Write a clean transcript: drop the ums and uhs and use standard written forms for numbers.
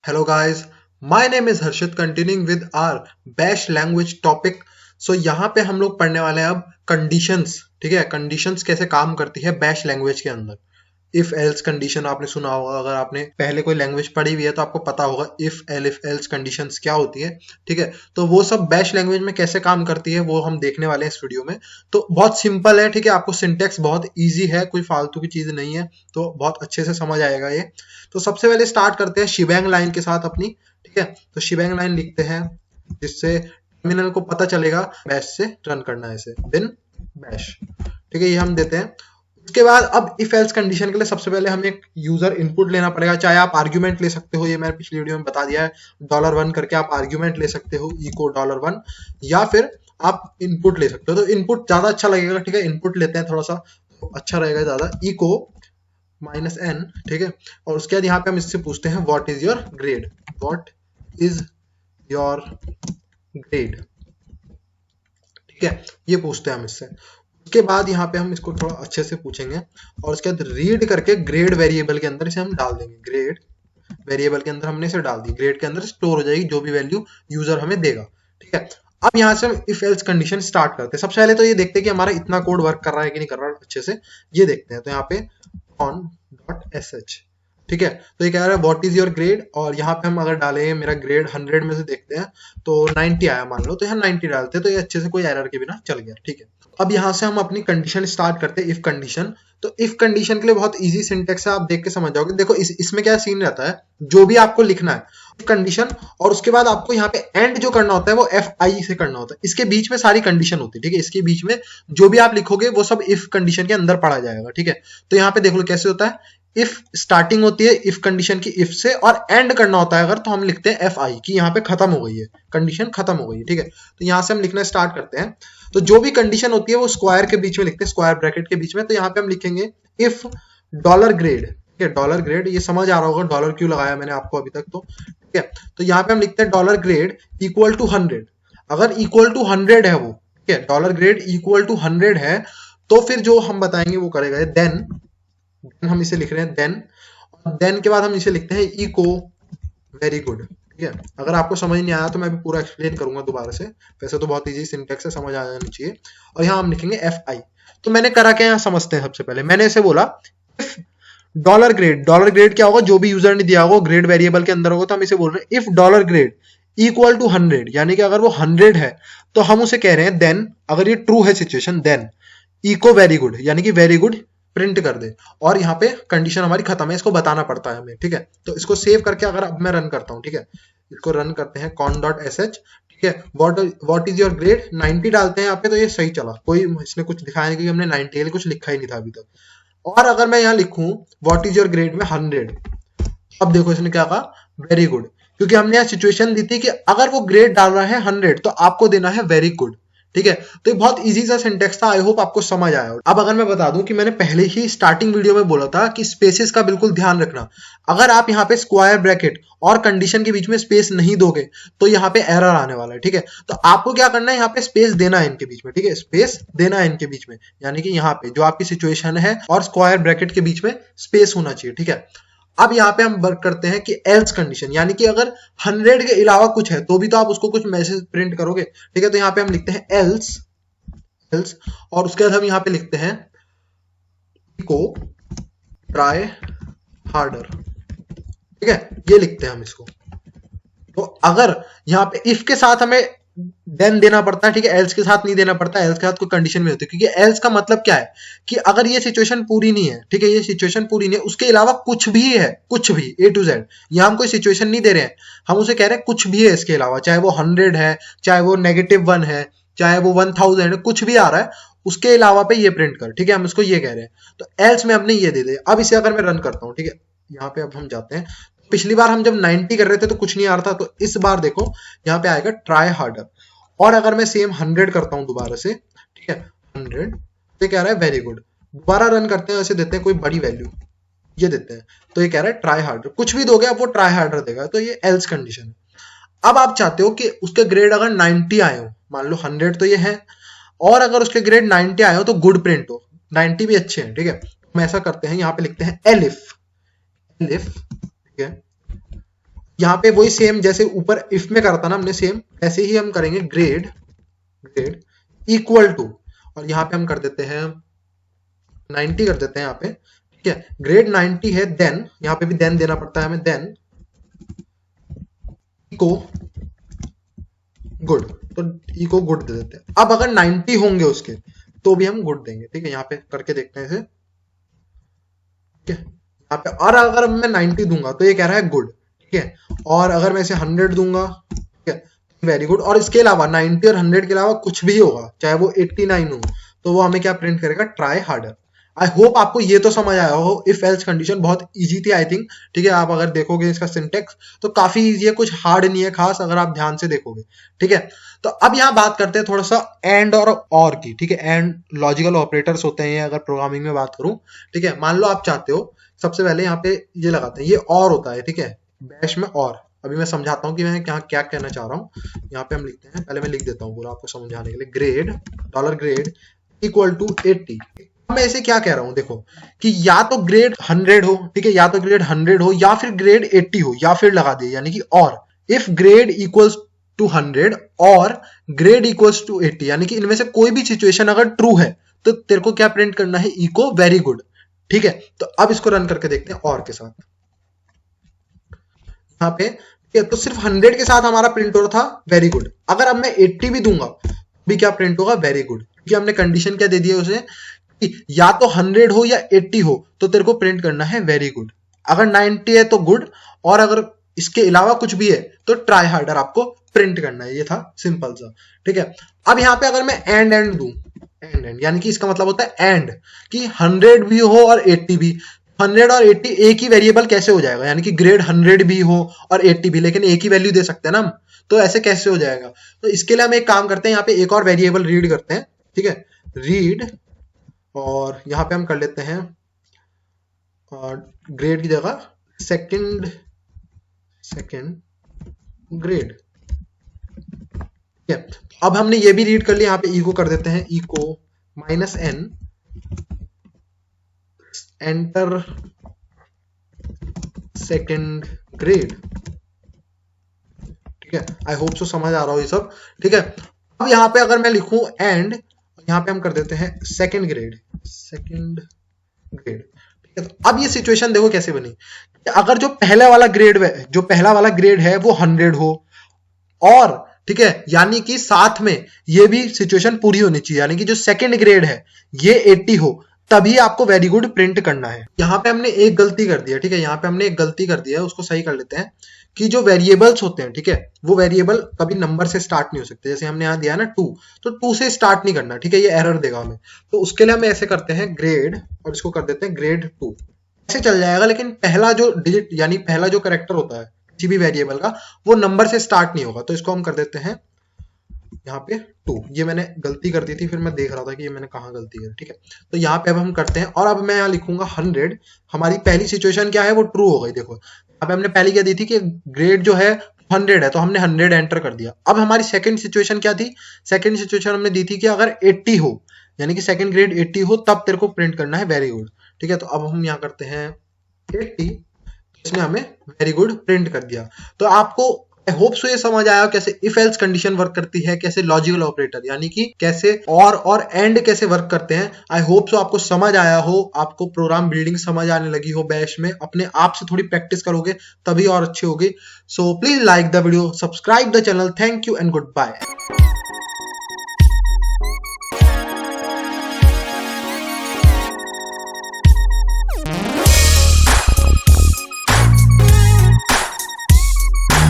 Hello guys, my name is Harshit continuing with our bash language topic. So यहाँ पे हम लोग पढ़ने वाले हैं अब कंडीशंस. ठीक है, कंडीशंस कैसे काम करती है बैश लैंग्वेज के अंदर. इफ एल्स कंडीशन आपने सुना होगा, अगर आपने पहले कोई लैंग्वेज पढ़ी हुई है तो आपको पता होगा इफ एल्स कंडीशंस क्या होती है. ठीक है, तो वो सब बैश लैंग्वेज में कैसे काम करती है वो हम देखने वाले हैं इस वीडियो में. तो बहुत सिंपल है. ठीक है, आपको सिंटेक्स बहुत इजी है, कोई फालतू की चीज नहीं है, तो बहुत अच्छे से समझ आएगा ये. तो सबसे पहले स्टार्ट करते हैं शिबैंग लाइन के साथ अपनी. ठीक है, तो शिबैंग लाइन लिखते हैं जिससे टर्मिनल को पता चलेगा बैश से रन करना है इसे. Then bash. ठीक है, ये हम देते हैं. उसके बाद अब इफ एल्स कंडीशन के लिए सबसे पहले हमें एक यूजर इनपुट लेना पड़ेगा. चाहे आप आर्ग्यूमेंट ले सकते हो, ये मैंने पिछली वीडियो में बता दिया है, $1 करके आप आर्ग्यूमेंट ले सकते हो, इको $1, या फिर आप इनपुट ले सकते हो. तो इनपुट ज्यादा अच्छा लगेगा. ठीक है, इनपुट लेते हैं, थोड़ा सा तो अच्छा रहेगा ज्यादा. Echo -n. ठीक है, और उसके बाद यहाँ पे हम इससे पूछते हैं what is your grade. What is your grade. ठीक है, ये पूछते हैं हम इससे. उसके बाद यहाँ पे हम इसको थोड़ा अच्छे से पूछेंगे और उसके बाद रीड करके ग्रेड वेरिएबल के अंदर इसे हम डाल देंगे. ग्रेड वेरिएबल के अंदर हमने इसे डाल दी. ग्रेड के अंदर स्टोर हो जाएगी जो भी वैल्यू यूजर हमें देगा. ठीक है, अब यहाँ से हम इफ एल्स कंडीशन स्टार्ट करते हैं. सबसे पहले तो ये देखते हैं कि हमारा इतना कोड वर्क कर रहा है कि नहीं कर रहा है अच्छे से, ये देखते हैं. तो यहाँ पे on.sh. ठीक है, तो ये कह रहा है व्हाट इज योर ग्रेड, और यहाँ पे हम अगर डालें मेरा ग्रेड 100 में से देखते हैं तो 90 आया मान लो, तो यहाँ 90 डालते हैं तो ये अच्छे से कोई एरर के बिना चल गया. ठीक है, अब यहाँ से हम अपनी कंडीशन स्टार्ट करते हैं, इफ कंडीशन. तो इफ कंडीशन के लिए बहुत इजी सिंटेक्स है, आप देख के समझ जाओगे. देखो इसमें क्या सीन रहता है, जो भी आपको लिखना है कंडीशन, और उसके बाद आपको यहाँ पे एंड जो करना होता है वो FI से करना होता है. इसके बीच में सारी कंडीशन होती है. ठीक है, इसके बीच में जो भी आप लिखोगे वो सब इफ कंडीशन के अंदर पढ़ा जाएगा. ठीक है, तो यहाँ पे देख लो कैसे होता है. इफ स्टार्टिंग होती है इफ कंडीशन की इफ से, और एंड करना होता है अगर, तो हम लिखते हैं FI कि यहाँ पे खत्म हो गई है, कंडीशन खत्म हो गई है. ठीक है, तो यहाँ से हम लिखना स्टार्ट करते हैं. तो जो भी कंडीशन होती है वो स्क्वायर के बीच में लिखते हैं, स्क्वायर ब्रैकेट के बीच में. तो यहाँ पे हम लिखेंगे इफ $ग्रेड. ठीक है, $ग्रेड, ये समझ आ रहा होगा डॉलर क्यों लगाया मैंने आपको अभी तक. तो ठीक है, तो यहाँ पे हम लिखते हैं $ग्रेड इक्वल टू 100. अगर इक्वल टू 100 है वो, ठीक है, $ग्रेड इक्वल टू 100 है, तो फिर जो हम बताएंगे वो करेगा. देन हम इसे लिख रहे हैं देन, और देन के बाद हम इसे लिखते हैं इको वेरी गुड. ठीक है, अगर आपको समझ नहीं आया तो मैं भी पूरा एक्सप्लेन करूंगा दोबारा से. वैसे तो बहुत इजी सिंटेक्स है, समझ आ जानी चाहिए. और यहाँ हम लिखेंगे FI. तो मैंने करा क्या यहाँ समझते हैं. सबसे पहले मैंने इसे बोला इफ $ग्रेड क्या होगा, जो भी यूजर ने दिया होगा ग्रेड वेरिएबल के अंदर होगा, तो हम इसे बोल रहे हैं इफ $ग्रेड इक्वल टू 100, यानी कि अगर वो 100 है तो हम उसे कह रहे हैं देन, अगर ये ट्रू है situation, then echo very good, यानी कि वेरी गुड प्रिंट कर दे. और यहाँ पे कंडीशन हमारी खत्म है, इसको बताना पड़ता है हमें. ठीक है, तो इसको सेव करके अगर अब मैं रन करता हूँ, ठीक है, इसको रन करते हैं con.sh. ठीक है, व्हाट इज योर ग्रेड 90 डालते हैं यहाँ पे, तो ये सही चला. कोई इसने कुछ दिखाया नहीं, क्योंकि हमने 90 कुछ लिखा ही नहीं था अभी तक. और अगर मैं यहाँ लिखूं व्हाट इज योर ग्रेड में 100, अब देखो इसने क्या कहा, वेरी गुड, क्योंकि हमने यहाँ सिचुएशन दी थी कि अगर वो ग्रेड डाल रहा है 100 तो आपको देना है वेरी गुड. ठीक है, तो ये बहुत इजी सा सिंटेक्स था. आई होप आपको समझ आया. अब अगर मैं बता दूं कि मैंने पहले ही स्टार्टिंग वीडियो में बोला था कि स्पेसेस का बिल्कुल ध्यान रखना. अगर आप यहाँ पे स्क्वायर ब्रैकेट और कंडीशन के बीच में स्पेस नहीं दोगे तो यहाँ पे एरर आने वाला है. ठीक है, तो आपको क्या करना है, यहाँ पे स्पेस देना है इनके बीच में. ठीक है, स्पेस देना है इनके बीच में, यानी कि यहाँ पे जो आपकी सिचुएशन है और स्क्वायर ब्रैकेट के बीच में स्पेस होना चाहिए. ठीक है, अब यहाँ पे हम वर्क करते हैं कि एल्स कंडीशन, यानी कि अगर 100 के अलावा कुछ है तो भी तो आप उसको कुछ मैसेज प्रिंट करोगे. ठीक है, तो यहाँ पे हम लिखते हैं एल्स, और उसके बाद हम यहाँ पे लिखते हैं इको ट्राई हार्डर. ठीक है, ये लिखते हैं हम इसको. तो अगर यहाँ पे इफ के साथ हमें देन देना पड़ता है, ठीक है, एल्स के साथ नहीं देना पड़ता. एल्स के साथ कोई कंडीशन में होती है, क्योंकि एल्स का मतलब क्या है कि अगर ये सिचुएशन पूरी नहीं है, ठीक है, ये सिचुएशन पूरी नहीं है, उसके अलावा कुछ भी है, कुछ भी A to Z, यहाँ हम कोई सिचुएशन नहीं दे रहे हैं, हम उसे कह रहे हैं कुछ भी है इसके अलावा, चाहे वो 100 है, चाहे वो -1 है, चाहे वो 1000 है, कुछ भी आ रहा है, उसके अलावा पे ये प्रिंट कर. ठीक है, हम इसको ये कह रहे हैं. तो एल्स में हमने ये दे दे. अब इसे अगर मैं रन करता हूँ, ठीक है, यहाँ पे अब हम जाते हैं. पिछली बार हम जब 90 कर रहे थे तो कुछ नहीं आ रहा था, तो इस बार देखो यहाँ पे आएगा ट्राई हार्डर. और अगर मैं सेम 100 करता हूं दोबारा से, ठीक है, 100, तो कह रहा है वेरी गुड. दोबारा रन करते हैं, ऐसे देते हैं कोई बड़ी वैल्यू, ये देते हैं, तो ये कह रहा है ट्राई हार्डर. कुछ भी दोगे आप वो ट्राई हार्डर देगा. तो ये एल्स कंडीशन है. अब आप चाहते हो कि उसके ग्रेड अगर 90 आए हो, मान लो 100 तो ये है, और अगर उसके ग्रेड 90 आए हो तो गुड प्रिंट हो. 90 भी अच्छे हैं. ठीक है, हम ऐसा करते हैं, यहाँ पे लिखते हैं एलिफ. ठीक है, यहाँ पे वही सेम जैसे ऊपर इफ में करा था ना हमने, सेम ऐसे ही हम करेंगे ग्रेड इक्वल टू, और यहाँ पे हम कर देते हैं 90 कर देते हैं यहाँ पे, ठीक है। ग्रेड 90 है, देन यहाँ पे भी देन देना पड़ता है हमें, देन इको गुड, तो इको गुड दे देते हैं। अब अगर 90 होंगे उसके तो भी हम गुड देंगे, ठीक है। यहाँ पे करके देखते हैं इसे, ठीक है। यहाँ पे और अगर मैं 90 दूंगा तो ये कह रहा है गुड, ठीक है। और अगर मैं इसे 100 दूंगा, ठीक है, वेरी गुड। और इसके अलावा 90 और 100 के अलावा कुछ भी होगा, चाहे वो 89 हो, तो वो हमें क्या प्रिंट करेगा, ट्राई हार्डर। आई होप आपको ये तो समझ आया हो। इफ एल्स कंडीशन बहुत इजी थी आई थिंक, ठीक है। आप अगर देखोगे इसका सिंटेक्स तो काफी इजी है, कुछ हार्ड नहीं है खास, अगर आप ध्यान से देखोगे, ठीक है। तो अब यहाँ बात करते हैं थोड़ा सा एंड और की, ठीक है। एंड लॉजिकल ऑपरेटर्स होते हैं अगर प्रोग्रामिंग में बात करूं, ठीक है। मान लो आप चाहते हो, सबसे पहले यहाँ पे ये लगाते हैं, ये और होता है, ठीक है, बैश में और। अभी मैं समझाता हूँ कि मैं क्या कहना चाह रहा हूँ। यहाँ पे हम लिखते हैं, पहले मैं लिख देता हूँ पूरा आपको समझाने के लिए, ग्रेड $ग्रेड इक्वल टू 80। मैं इसे क्या कह रहा हूं, देखो कि या तो ग्रेड 100 हो, ठीक है, या तो ग्रेड 100 हो या फिर ग्रेड 80 हो, या फिर लगा दिए यानी कि और। इफ ग्रेड इक्वल्स टू 100 और ग्रेड इक्वल्स टू 80, यानी कि इनमें से कोई भी सिचुएशन अगर ट्रू है तो तेरे को क्या प्रिंट करना है, इको वेरी गुड, ठीक है। तो अब इसको रन करके देखते हैं और के साथ। यहाँ पे ठीक है, तो सिर्फ 100 के साथ हमारा प्रिंट हो रहा था वेरी गुड। अगर अब मैं 80 भी दूंगा भी क्या प्रिंट होगा, वेरी गुड, क्योंकि हमने कंडीशन क्या दे दी है उसे, या तो 100 हो या 80 हो तो तेरे को प्रिंट करना है वेरी गुड। अगर 90 है तो गुड, और अगर इसके अलावा कुछ भी है तो ट्राई हार्डर आपको प्रिंट करना है। ये था सिंपल सा, ठीक है। अब यहाँ पे अगर मैं एंड दूं, एंड यानी कि इसका मतलब होता है एंड, कि 100 भी हो और 80 भी। 100 और 80 एक ही वेरिएबल कैसे हो जाएगा, यानी कि ग्रेड 100 भी हो और 80 भी, लेकिन एक ही वैल्यू दे सकते हैं ना हम, तो ऐसे कैसे हो जाएगा। तो इसके लिए हम एक काम करते हैं, यहाँ पे एक और वेरिएबल रीड करते हैं, ठीक है, रीड, और यहाँ पे हम कर लेते हैं ग्रेड की जगह सेकंड ग्रेड, ठीक है। अब हमने ये भी रीड कर लिया, यहाँ पे इको कर देते हैं, echo -n enter second grade, ठीक है। आई होप सो समझ आ रहा हो ये सब, ठीक है। अब यहाँ पे अगर मैं लिखूं एंड, यहाँ पे हम कर देते हैं सेकंड ग्रेड, ठीक है। तो अब ये सिचुएशन देखो कैसे बनी, अगर जो पहला वाला ग्रेड है वो 100 हो, और ठीक है, यानी कि साथ में ये भी सिचुएशन पूरी होनी चाहिए, यानी कि जो सेकंड ग्रेड है ये 80 हो, तभी आपको वेरी गुड प्रिंट करना है। यहाँ पे हमने एक गलती कर दी है, ठीक है, यहाँ पे हमने एक गलती कर दी है, उसको सही कर लेते हैं, कि जो वेरिएबल्स होते हैं, ठीक है, वो वेरिएबल कभी नंबर से स्टार्ट नहीं हो सकते। जैसे हमने यहाँ दिया ना 2, तो 2 से स्टार्ट नहीं करना, ठीक है, ये एरर देगा हमें। तो उसके लिए हम ऐसे करते हैं ग्रेड, और इसको कर देते हैं ग्रेड 2, ऐसे चल जाएगा। लेकिन पहला जो डिजिट यानी पहला जो कैरेक्टर होता है किसी भी वेरिएबल का, वो नंबर से स्टार्ट नहीं होगा। तो इसको हम कर देते हैं यहाँ पे 2। ये मैंने गलती कर दी थी, फिर मैं देख रहा था कि ये मैंने कहाँ गलती करी, ठीक है। तो यहाँ पे अब हम करते हैं, और अब मैं यहाँ लिखूंगा 100। हमारी पहली सिचुएशन क्या है, वो ट्रू हो गई। देखो अब हमने पहली क्या दी थी कि ग्रेड जो है 100 है, तो हमने 100 एंटर कर दिया। अब हमारी सेकंड सिचुएशन क्या थी, सेकंड सिचुएशन हमने दी थी कि अगर 80 हो, यानी कि सेकंड ग्रेड 80 हो, तब तेरे को प्रिंट करना है वेरी गुड, ठीक है। तो अब हम यहाँ करते हैं 80, इसने हमें वेरी गुड प्रिंट कर दिया। तो आपको आई होप सो ये समझ आया कैसे इफ एल्स कंडीशन वर्क करती है, कैसे लॉजिकल ऑपरेटर यानी कि कैसे और एंड कैसे वर्क करते हैं। आई होप सो आपको समझ आया हो, आपको प्रोग्राम बिल्डिंग समझ आने लगी हो बैश में। अपने आप से थोड़ी प्रैक्टिस करोगे तभी और अच्छी होगी। So please like the video, subscribe the channel. Thank you and good bye.